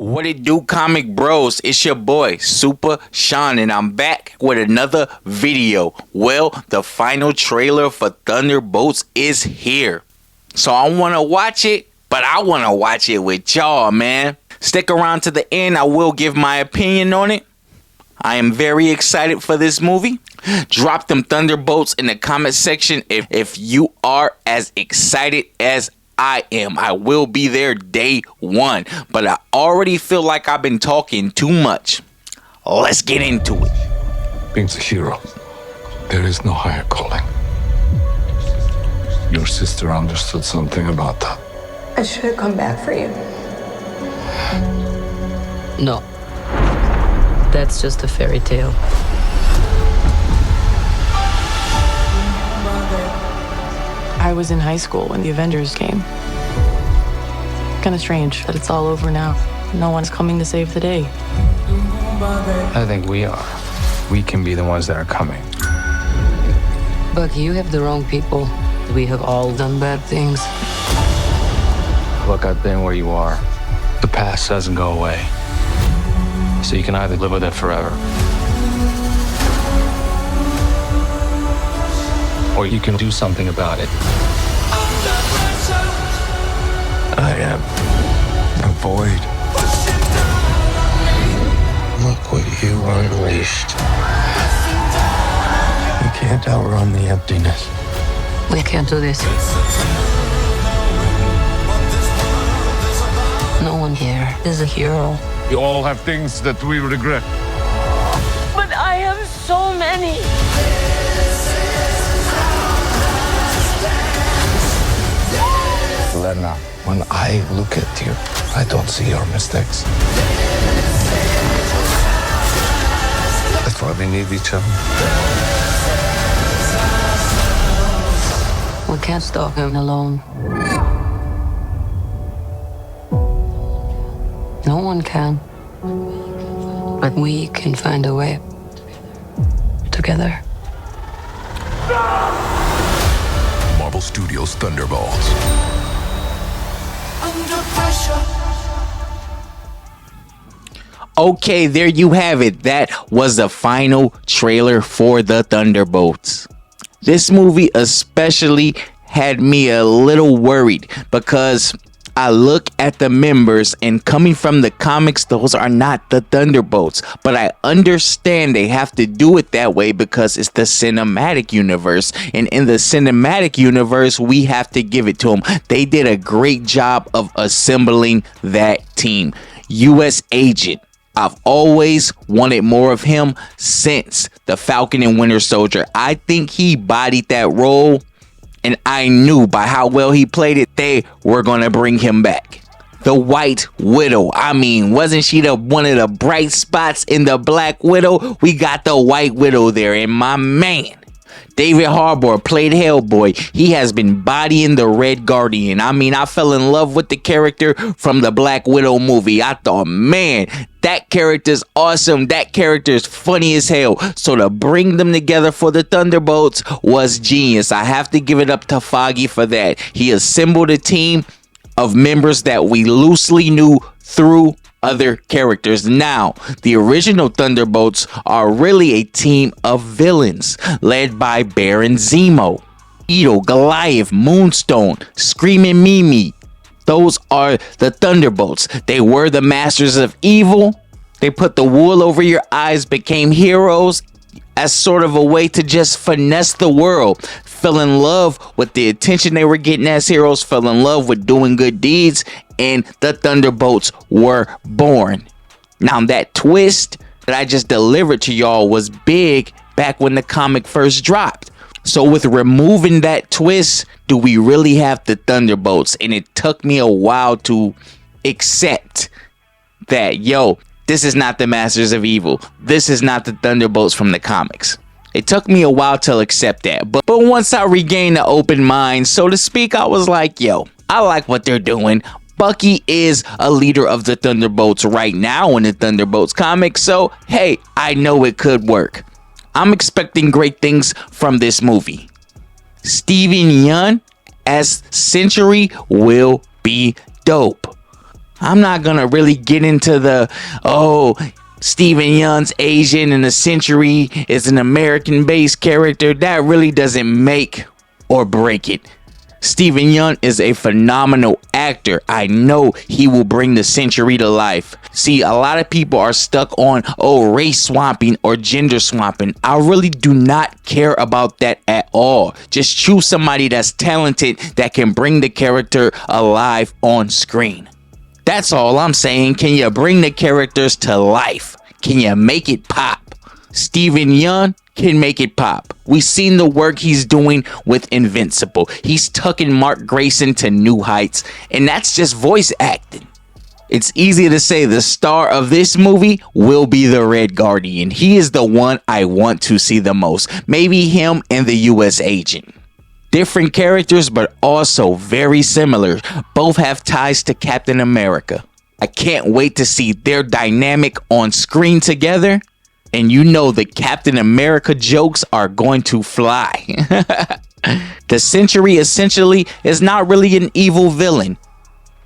What it do, comic bros? It's your boy Super Sean, and I'm back with another video. Well, the final trailer for Thunderbolts is here, so I want to watch it, but I want to watch it with y'all, man. Stick around to the end. I will give my opinion on it. I am very excited for this movie. Drop them Thunderbolts in the comment section if you are as excited as I am. I will be there day one, but I already feel like I've been talking too much. Let's get into it. Being a hero, there is no higher calling. Your sister understood something about that. I should have come back for you. No. That's just a fairy tale. I was in high school when the Avengers came. Kind of strange that it's all over now. No one's coming to save the day. I think we are. We can be the ones that are coming. But you have the wrong people. We have all done bad things. Look, I've been where you are. The past doesn't go away. So you can either live with it forever, or you can do something about it. I am a void. Look what you unleashed. You can't outrun the emptiness. We can't do this. No one here is a hero. We all have things that we regret. But I have so many. Lena, when I look at you, I don't see your mistakes. That's why we need each other. We can't stop him alone. No one can. But we can find a way. Together. Marvel Studios' Thunderbolts. Okay, there you have it. That was the final trailer for the Thunderbolts. This movie especially had me a little worried because I look at the members, and coming from the comics, those are not the Thunderbolts. But I understand they have to do it that way because it's the cinematic universe. And in the cinematic universe, we have to give it to them. They did a great job of assembling that team. U.S. Agent. I've always wanted more of him since the Falcon and Winter Soldier. I think he bodied that role, and I knew by how well he played it, they were going to bring him back. The White Widow. I mean, wasn't she one of the bright spots in the Black Widow? We got the White Widow there, and my man, David Harbour, played Hellboy. He has been bodying the Red Guardian. I mean, I fell in love with the character from the Black Widow movie. I thought, man, that character's awesome. That character is funny as hell. So to bring them together for the Thunderbolts was genius. I have to give it up to Foggy for that. He assembled a team of members that we loosely knew through other characters. Now, the original Thunderbolts are really a team of villains led by Baron Zemo, Beetle, Goliath, Moonstone, Screaming Mimi. Those are the Thunderbolts. They were the masters of evil. They put the wool over your eyes, became heroes as sort of a way to just finesse the world. Fell in love with the attention they were getting as heroes, fell in love with doing good deeds, and the Thunderbolts were born. Now, that twist that I just delivered to y'all was big back when the comic first dropped. So with removing that twist, do we really have the Thunderbolts? And it took me a while to accept that, yo, this is not the Masters of Evil. This is not the Thunderbolts from the comics. It took me a while to accept that. But once I regained the open mind, so to speak, I was like, yo, I like what they're doing. Bucky is a leader of the Thunderbolts right now in the Thunderbolts comics. So, hey, I know it could work. I'm expecting great things from this movie. Steven Yeun as Sentry will be dope. I'm not gonna really get into Steven Yeun's Asian and the Century is an American-based character. That really doesn't make or break it. Steven Yeun is a phenomenal actor. I know he will bring the Century to life. See, a lot of people are stuck on, race swapping or gender swapping. I really do not care about that at all. Just choose somebody that's talented that can bring the character alive on screen. That's all I'm saying. Can you bring the characters to life? Can you make it pop? Steven Yeun can make it pop. We've seen the work he's doing with Invincible. He's tucking Mark Grayson to new heights, and that's just voice acting. It's easy to say the star of this movie will be the Red Guardian. He is the one I want to see the most. Maybe him and the US Agent. Different characters, but also very similar. Both have ties to Captain America. I can't wait to see their dynamic on screen together. And you know the Captain America jokes are going to fly. The Century essentially is not really an evil villain.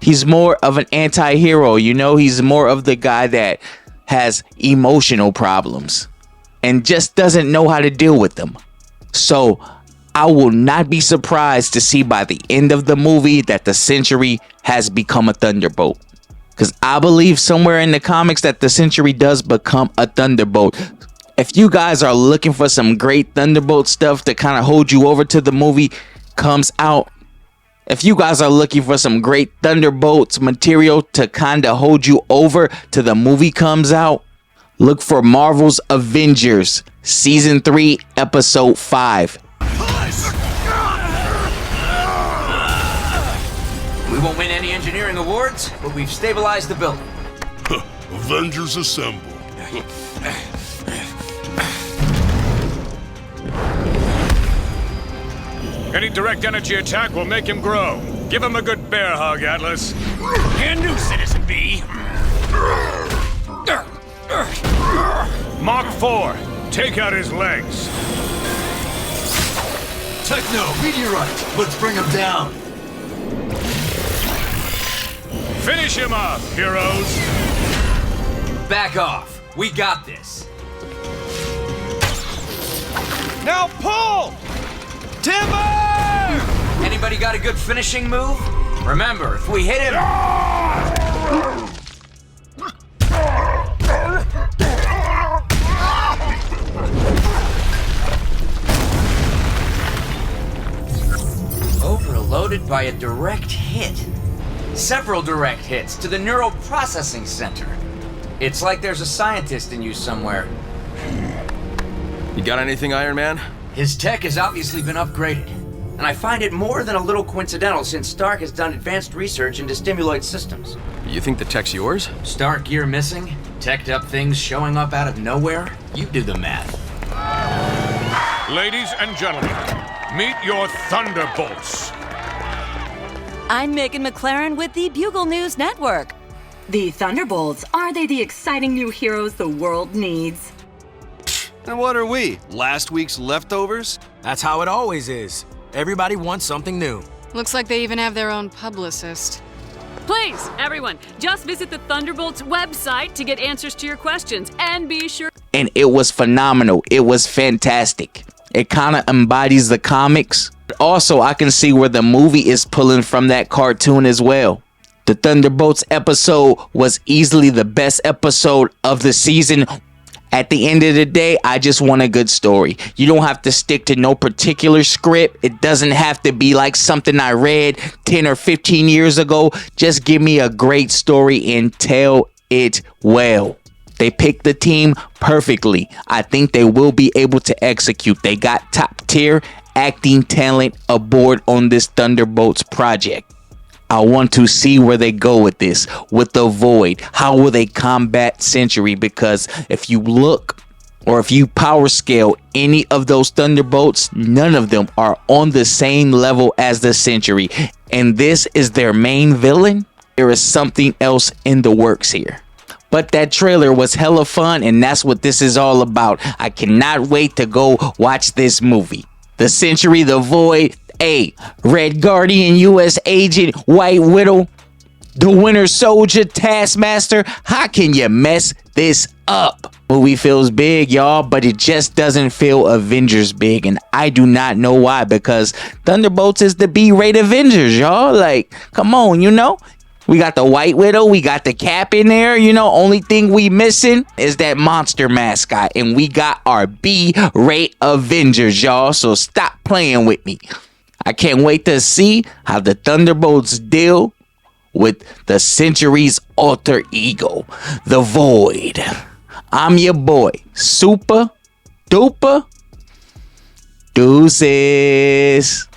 He's more of an anti-hero, he's more of the guy that has emotional problems and just doesn't know how to deal with them. So I will not be surprised to see by the end of the movie that the Century has become a Thunderbolt. Because I believe somewhere in the comics that the Century does become a Thunderbolt. If you guys are looking for some great Thunderbolt stuff to kind of hold you over till the movie comes out. If you guys are looking for some great Thunderbolts material to kind of hold you over till the movie comes out. Look for Marvel's Avengers Season 3 Episode 5. We won't win any engineering awards, but we've stabilized the building. Avengers assemble. Any direct energy attack will make him grow. Give him a good bear hug, Atlas. Can do, Citizen B. Mach 4, take out his legs. Techno, meteorite, let's bring him down. Finish him off, heroes. Back off. We got this. Now pull! Timber! Anybody got a good finishing move? Remember, if we hit him... Overloaded by a direct hit. Several direct hits to the neural processing center. It's like there's a scientist in you somewhere. You got anything, Iron Man? His tech has obviously been upgraded, and I find it more than a little coincidental since Stark has done advanced research into stimuloid systems. You think the tech's yours? Stark gear missing, teched up things showing up out of nowhere? You do the math. Ladies and gentlemen, meet your Thunderbolts. I'm Megan McLaren with the Bugle News Network. The Thunderbolts, are they the exciting new heroes the world needs? And what are we, last week's leftovers? That's how it always is. Everybody wants something new. Looks like they even have their own publicist. Please, everyone, just visit the Thunderbolts website to get answers to your questions, and be sure... And it was phenomenal. It was fantastic. It kind of embodies the comics. Also, I can see where the movie is pulling from that cartoon as well. The Thunderbolts episode was easily the best episode of the season. At the end of the day, I just want a good story. You don't have to stick to no particular script. It doesn't have to be like something I read 10 or 15 years ago. Just give me a great story and tell it well. They picked the team perfectly. I think they will be able to execute. They got top tier acting talent aboard on this Thunderbolts project. I want to see where they go with this, with the Void. How will they combat Century? Because if you look, or if you power scale any of those Thunderbolts, none of them are on the same level as the Century. And this is their main villain. There is something else in the works here. But that trailer was hella fun, and that's what this is all about. I cannot wait to go watch this movie. The Century, the Void, Red Guardian, US Agent, White Widow. the Winter Soldier, Taskmaster. How can you mess this up? Movie feels big, y'all, but it just doesn't feel Avengers big, and I do not know why, because Thunderbolts is the B-rated Avengers, y'all. Like, come on, you know? We got the White Widow, we got the Cap in there, you know? Only thing we missing is that monster mascot, and we got our B-rate Avengers, y'all, so stop playing with me. I can't wait to see how the Thunderbolts deal with the Century's alter ego, the Void. I'm your boy, Super Duper Deuces.